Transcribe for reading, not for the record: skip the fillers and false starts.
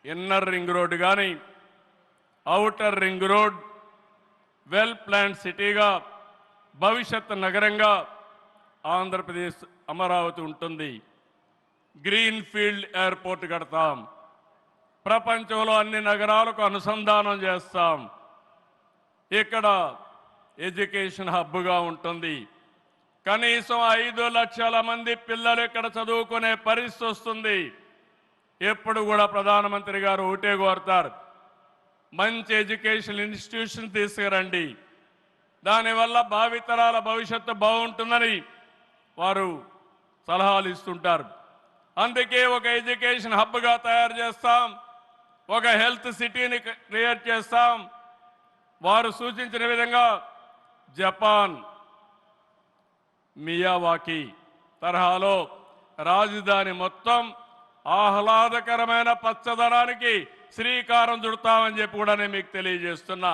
Inner ring road కానీ outer ring road well plan సిటీగా భవిష్యత్ నగరంగా ఆంధ్రప్రదేశ్ అమరావతి ఉంటుంది. గ్రీన్ ఫీల్డ్ ఎయిర్పోర్ట్ కడతాం. ప్రపంచంలో అన్ని నగరాలకు అనుసంధానం చేస్తాం. ఇక్కడ ఎడ్యుకేషన్ హబ్గా ఉంటుంది. కనీసం 5 లక్షల మంది పిల్లలు ఇక్కడ చదువుకునే పరిస్థితి వస్తుంది. ఎప్పుడు కూడా ప్రధానమంత్రి గారు ఒకటే కోరుతారు, మంచి ఎడ్యుకేషన్ ఇన్స్టిట్యూషన్ తీసుకురండి, దానివల్ల భావితరాల భవిష్యత్తు బాగుంటుందని వారు సలహాలు ఇస్తుంటారు. అందుకే ఒక ఎడ్యుకేషన్ హబ్గా తయారు చేస్తాం, ఒక హెల్త్ సిటీని క్రియేట్ చేస్తాం. వారు సూచించిన విధంగా జపాన్ మియావాకి తరహాలో రాజధాని మొత్తం ఆహ్లాదకరమైన పచ్చదనానికి శ్రీకారం చుడతామని చెప్పి కూడా నేను మీకు తెలియజేస్తున్నా.